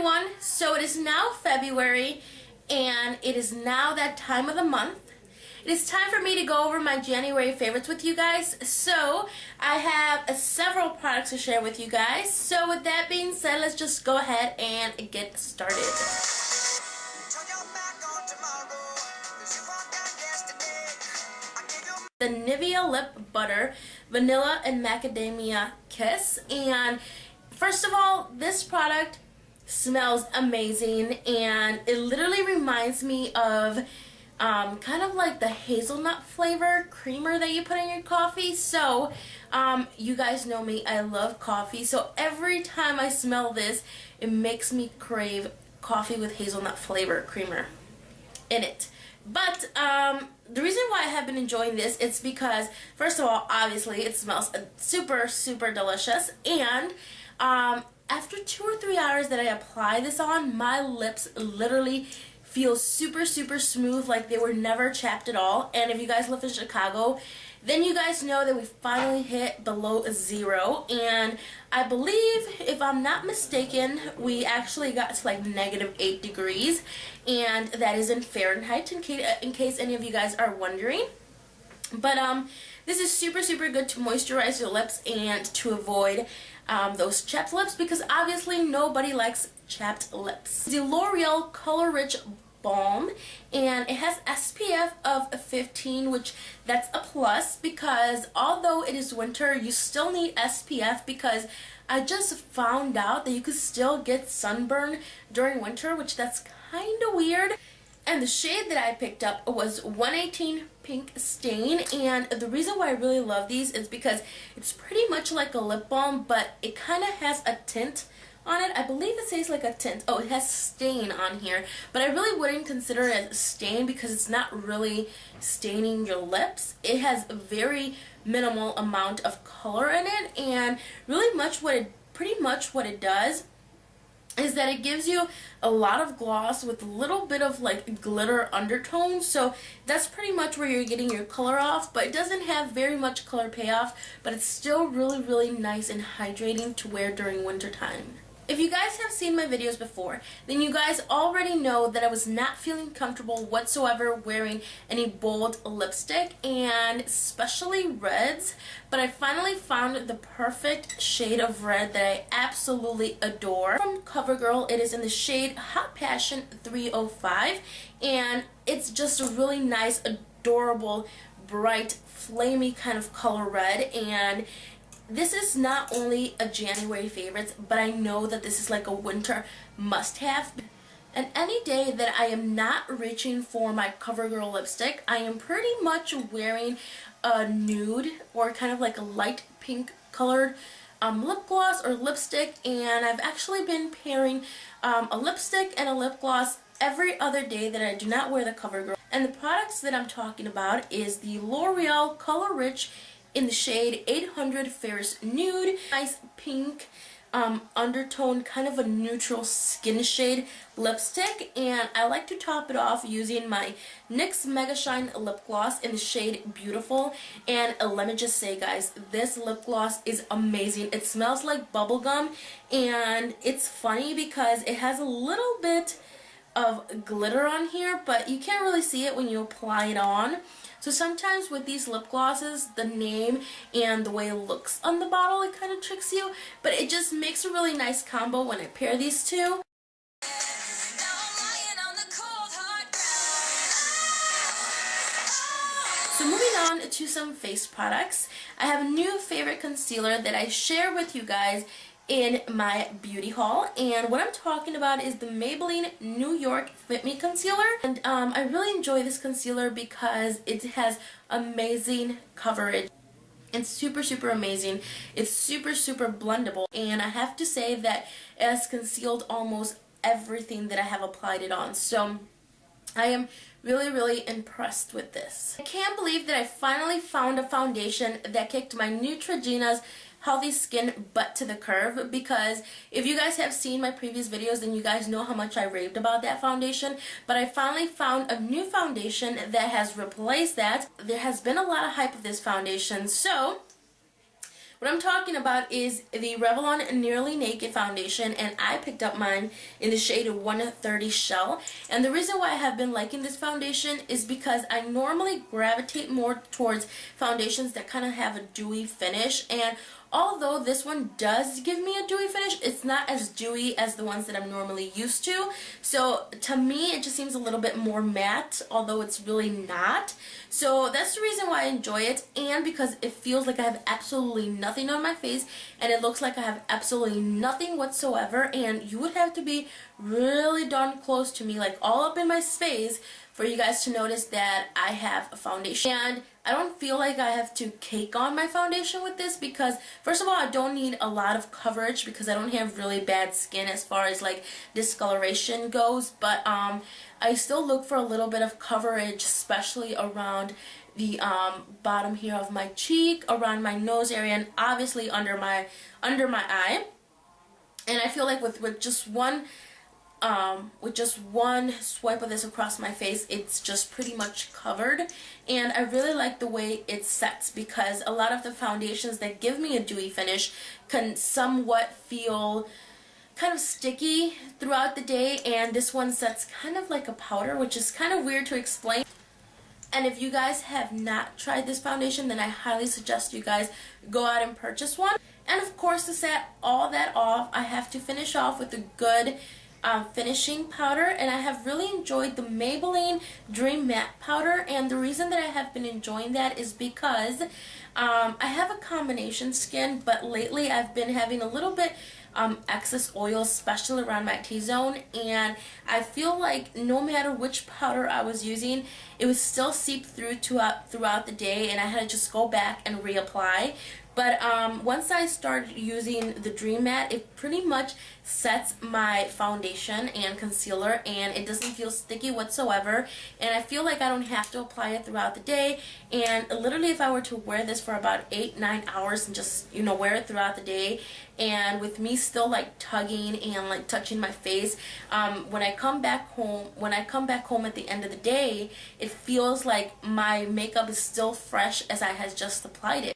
everyone. So it is now February and it is now that time of the month. It is time for me to go over my January favorites with you guys. So I have several products to share with you guys. So with that being said, let's just go ahead and get started. The Nivea Lip Butter Vanilla and Macadamia Kiss. And first of all, this product smells amazing and it literally reminds me of kind of like the hazelnut flavor creamer that you put in your coffee. So you guys know me, I love coffee, so every time I smell this it makes me crave coffee with hazelnut flavor creamer in it. But the reason why I have been enjoying this is because, first of all, obviously it smells super delicious, and after 2 or 3 hours that I apply this on, my lips literally feel super smooth, like they were never chapped at all. And if you guys live in Chicago, then you guys know that we finally hit below 0, and I believe, if I'm not mistaken, we actually got to like -8 degrees, and that is in Fahrenheit, in case any of you guys are wondering. But this is super good to moisturize your lips and to avoid those chapped lips, because obviously nobody likes chapped lips. The L'Oreal Color Rich Balm, and it has SPF of 15, which that's a plus, because although it is winter, you still need SPF, because I just found out that you could still get sunburn during winter, which that's kind of weird. And the shade that I picked up was 118 Pink Stain, and the reason why I really love these is because it's pretty much like a lip balm, but it kind of has a tint on it. I believe it says like a tint. Oh, it has stain on here, but I really wouldn't consider it a stain because it's not really staining your lips. It has a very minimal amount of color in it, and really pretty much what it does is that it gives you a lot of gloss with a little bit of like glitter undertones. So that's pretty much where you're getting your color off, but it doesn't have very much color payoff, but it's still really nice and hydrating to wear during winter time. If you guys have seen my videos before, then you guys already know that I was not feeling comfortable whatsoever wearing any bold lipstick, and especially reds, but I finally found the perfect shade of red that I absolutely adore. From CoverGirl, it is in the shade Hot Passion 305, and it's just a really nice, adorable, bright, flamey kind of color red, and this is not only a January favorite, but I know that this is like a winter must-have. And any day that I am not reaching for my CoverGirl lipstick, I am pretty much wearing a nude or kind of like a light pink colored lip gloss or lipstick, and I've actually been pairing a lipstick and a lip gloss every other day that I do not wear the CoverGirl. And the products that I'm talking about is the L'Oreal Color Rich in the shade 800 Ferris Nude. Nice pink undertone, kind of a neutral skin shade lipstick, and I like to top it off using my NYX Mega Shine lip gloss in the shade Beautiful. And let me just say, guys, this lip gloss is amazing. It smells like bubblegum, and it's funny because it has a little bit of glitter on here, but you can't really see it when you apply it on. So sometimes with these lip glosses, the name and the way it looks on the bottle, it kind of tricks you, but it just makes a really nice combo when I pair these two. So moving on to some face products, I have a new favorite concealer that I share with you guys in my beauty haul, and what I'm talking about is the Maybelline New York Fit Me Concealer. And I really enjoy this concealer because it has amazing coverage. It's super amazing. It's super blendable, and I have to say that it has concealed almost everything that I have applied it on. So I am really impressed with this. I can't believe that I finally found a foundation that kicked my Neutrogena's Healthy Skin butt to the curve, because if you guys have seen my previous videos, then you guys know how much I raved about that foundation. But I finally found a new foundation that has replaced that. There has been a lot of hype of this foundation, so What I'm talking about is the Revlon Nearly Naked foundation, and I picked up mine in the shade 130 Shell. And the reason why I have been liking this foundation is because I normally gravitate more towards foundations that kind of have a dewy finish, and although this one does give me a dewy finish, it's not as dewy as the ones that I'm normally used to. So to me, it just seems a little bit more matte, although it's really not. So that's the reason why I enjoy it, and because it feels like I have absolutely nothing on my face, and it looks like I have absolutely nothing whatsoever, and you would have to be really darn close to me, like all up in my face, for you guys to notice that I have a foundation. And I don't feel like I have to cake on my foundation with this because, first of all, I don't need a lot of coverage because I don't have really bad skin as far as like discoloration goes, but I still look for a little bit of coverage, especially around the bottom here of my cheek, around my nose area, and obviously under my eye. And I feel like with just one swipe of this across my face, it's just pretty much covered. And I really like the way it sets, because a lot of the foundations that give me a dewy finish can somewhat feel kind of sticky throughout the day, and this one sets kind of like a powder, which is kind of weird to explain. And if you guys have not tried this foundation, then I highly suggest you guys go out and purchase one. And of course, to set all that off, I have to finish off with a good finishing powder, and I have really enjoyed the Maybelline Dream Matte Powder. And the reason that I have been enjoying that is because I have a combination skin, but lately I've been having a little bit excess oil, especially around my T-zone, and I feel like no matter which powder I was using, it would still seep through throughout the day, and I had to just go back and reapply. But once I started using the Dream Matte, it pretty much sets my foundation and concealer, and it doesn't feel sticky whatsoever, and I feel like I don't have to apply it throughout the day. And literally, if I were to wear this for about 8-9 hours and just, you know, wear it throughout the day, and with me still like tugging and like touching my face, when I come back home at the end of the day, it feels like my makeup is still fresh as I had just applied it.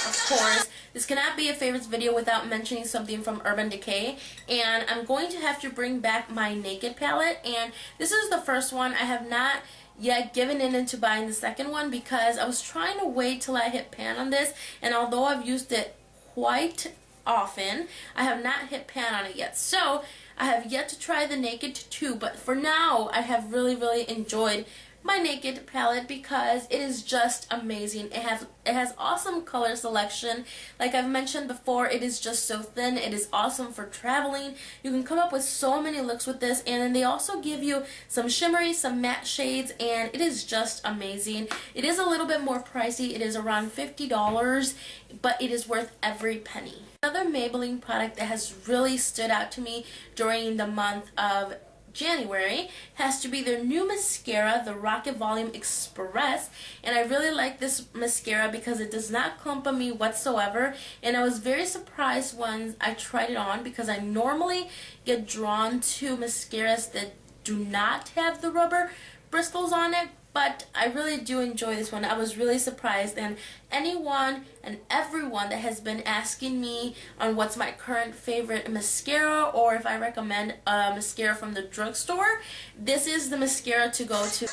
Of course, this cannot be a favorites video without mentioning something from Urban Decay, and I'm going to have to bring back my Naked palette, and this is the first one. I have not yet given in into buying the second one because I was trying to wait till I hit pan on this, and although I've used it quite often, I have not hit pan on it yet. So I have yet to try the Naked 2, but for now I have really enjoyed my Naked palette because it is just amazing. It has awesome color selection. Like I've mentioned before, it is just so thin. It is awesome for traveling. You can come up with so many looks with this, and then they also give you some shimmery, some matte shades, and it is just amazing. It is a little bit more pricey. It is around $50, but it is worth every penny. Another Maybelline product that has really stood out to me during the month of January has to be their new mascara, the Rocket Volume Express, and I really like this mascara because it does not clump on me whatsoever, and I was very surprised when I tried it on because I normally get drawn to mascaras that do not have the rubber bristles on it, but I really do enjoy this one. I was really surprised, and anyone and everyone that has been asking me on what's my current favorite mascara or if I recommend a mascara from the drugstore, this is the mascara to go to.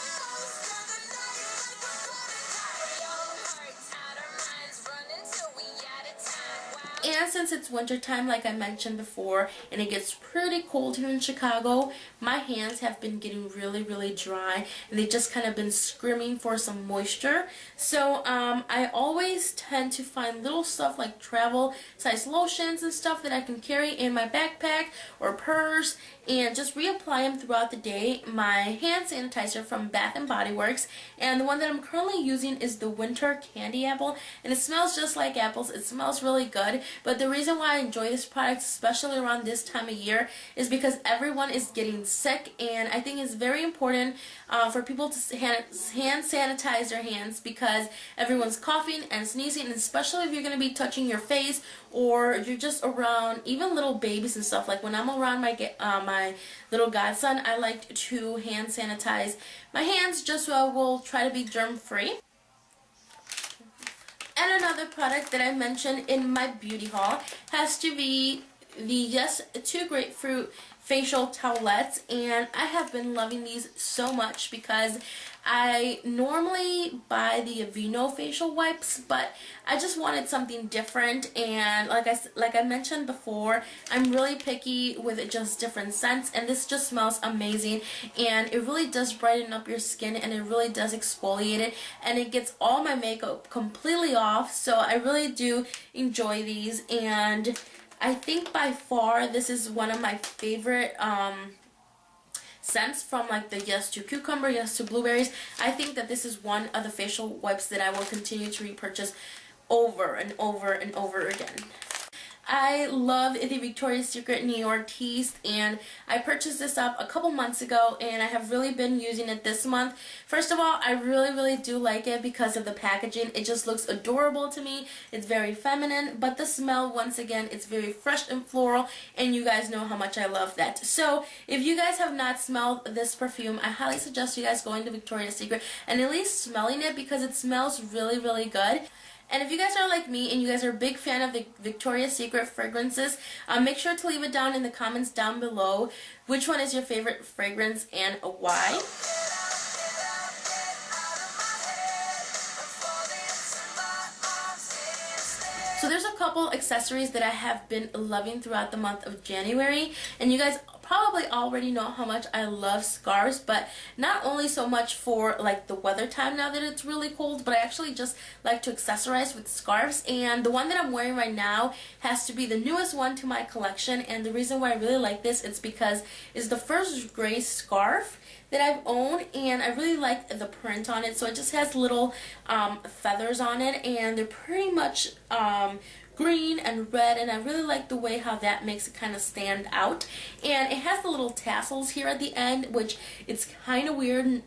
And since it's wintertime, like I mentioned before, and it gets pretty cold here in Chicago, my hands have been getting really dry, and they've just kind of been screaming for some moisture. So I always tend to find little stuff like travel size lotions and stuff that I can carry in my backpack or purse and just reapply them throughout the day. My hand sanitizer from Bath and Body Works, and the one that I'm currently using is the Winter Candy Apple, and it smells just like apples. It smells really good, but the reason why I enjoy this product, especially around this time of year, is because everyone is getting sick, and I think it's very important for people to hand sanitize their hands because everyone's coughing and sneezing, and especially if you're going to be touching your face or you're just around even little babies and stuff. Like when I'm around my little godson, I like to hand sanitize my hands just so I will try to be germ free. And another product that I mentioned in my beauty haul has to be the Yes 2 Grapefruit facial towelettes, and I have been loving these so much because I normally buy the Aveeno facial wipes, but I just wanted something different, and like I mentioned before, I'm really picky with just different scents, and this just smells amazing, and it really does brighten up your skin, and it really does exfoliate it, and it gets all my makeup completely off, so I really do enjoy these. And I think by far this is one of my favorite scents from like the Yes to Cucumber, Yes to Blueberries. I think that this is one of the facial wipes that I will continue to repurchase over and over and over again. I love the Victoria's Secret New York Teas, and I purchased this up a couple months ago, and I have really been using it this month. First of all, I really do like it because of the packaging. It just looks adorable to me. It's very feminine, but the smell, once again, it's very fresh and floral, and you guys know how much I love that. So if you guys have not smelled this perfume, I highly suggest you guys going to Victoria's Secret and at least smelling it because it smells really good. And if you guys are like me and you guys are a big fan of the Victoria's Secret fragrances, make sure to leave it down in the comments down below. Which one is your favorite fragrance and why? So there's a couple accessories that I have been loving throughout the month of January, and you guys probably already know how much I love scarves, but not only so much for like the weather time now that it's really cold, but I actually just like to accessorize with scarves, and the one that I'm wearing right now has to be the newest one to my collection, and the reason why I really like this is because it's the first gray scarf that I've owned, and I really like the print on it. So it just has little feathers on it, and they're pretty much green and red, and I really like the way how that makes it kind of stand out. And it has the little tassels here at the end, which it's kind of weird,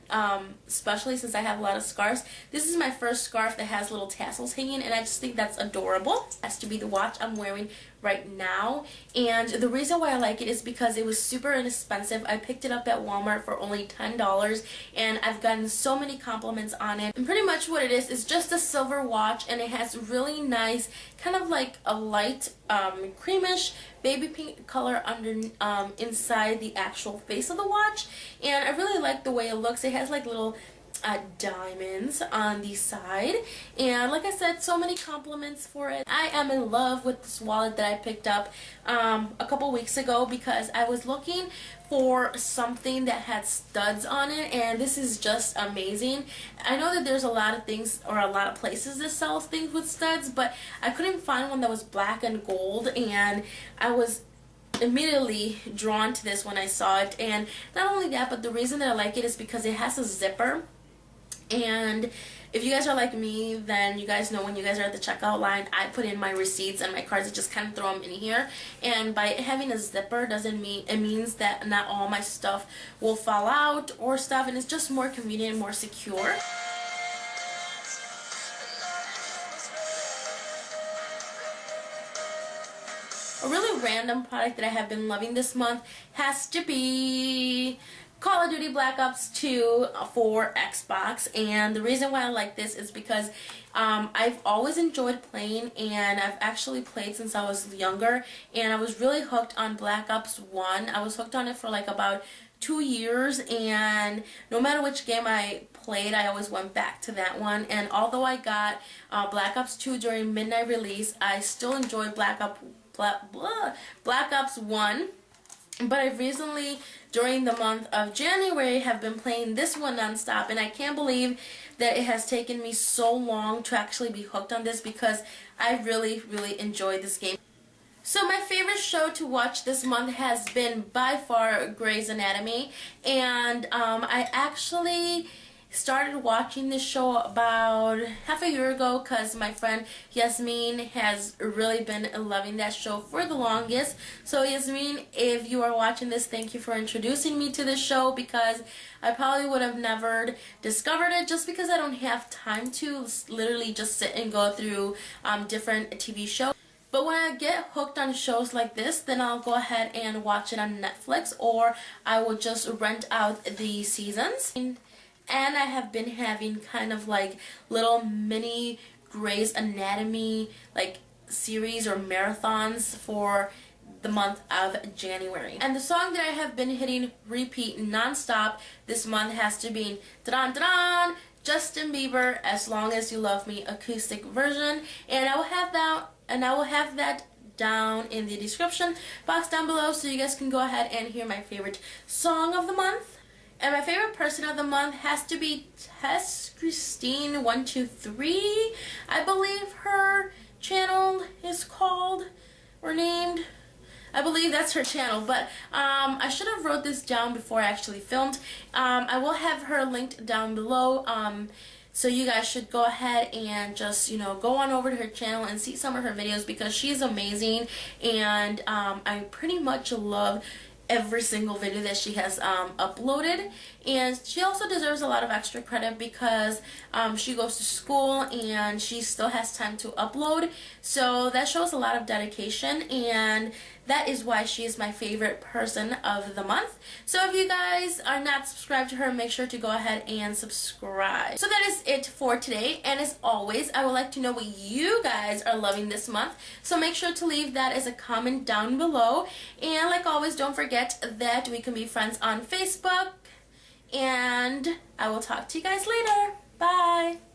especially since I have a lot of scarves. This is my first scarf that has little tassels hanging, and I just think that's adorable. It has to be the watch I'm wearing right now, and the reason why I like it is because it was super inexpensive. I picked it up at Walmart for only $10, and I've gotten so many compliments on it. And pretty much what it is just a silver watch, and it has really nice, kind of like a light creamish baby pink color under inside the actual face of the watch, and I really like the way it looks. It has like little diamonds on the side, and like I said, so many compliments for it. I am in love with this wallet that I picked up a couple weeks ago because I was looking for something that had studs on it, and this is just amazing. I know that there's a lot of things or a lot of places that sell things with studs, but I couldn't find one that was black and gold, and I was immediately drawn to this when I saw it. And not only that, but the reason that I like it is because it has a zipper. And if you guys are like me, then you guys know when you guys are at the checkout line, I put in my receipts and my cards and just kind of throw them in here. And by having a zipper doesn't mean, it means that not all my stuff will fall out or stuff, and it's just more convenient and more secure. A really random product that I have been loving this month has to be Call of Duty Black Ops 2 for Xbox, and the reason why I like this is because I've always enjoyed playing, and I've actually played since I was younger, and I was really hooked on Black Ops 1. I was hooked on it for like about 2 years, and no matter which game I played, I always went back to that one. And although I got Black Ops 2 during midnight release, I still enjoyed Black Ops 1. But I recently, during the month of January, have been playing this one nonstop, and I can't believe that it has taken me so long to actually be hooked on this because I really enjoyed this game. So my favorite show to watch this month has been by far Grey's Anatomy, and I actually started watching this show about half a year ago because my friend Yasmin has really been loving that show for the longest. So Yasmin, if you are watching this, thank you for introducing me to this show, because I probably would have never discovered it just because I don't have time to literally just sit and go through different TV shows. But when I get hooked on shows like this, then I'll go ahead and watch it on Netflix, or I will just rent out the seasons. And I have been having kind of like little mini Grey's Anatomy like series or marathons for the month of January. And the song that I have been hitting repeat non-stop this month has to be da-dan-da-dan, Justin Bieber, As Long As You Love Me acoustic version, and I will have that down in the description box down below so you guys can go ahead and hear my favorite song of the month. And my favorite person of the month has to be Tess Christine 123. I believe her channel is called or named. I believe that's her channel, but I should have wrote this down before I actually filmed. I will have her linked down below, so you guys should go ahead and just, go on over to her channel and see some of her videos because she's amazing, and I pretty much love every single video that she has uploaded. And she also deserves a lot of extra credit because she goes to school and she still has time to upload, so that shows a lot of dedication, and that is why she is my favorite person of the month. So if you guys are not subscribed to her, make sure to go ahead and subscribe. So that is it for today, and as always, I would like to know what you guys are loving this month, so make sure to leave that as a comment down below. And like always, don't forget that we can be friends on Facebook, and I will talk to you guys later. Bye!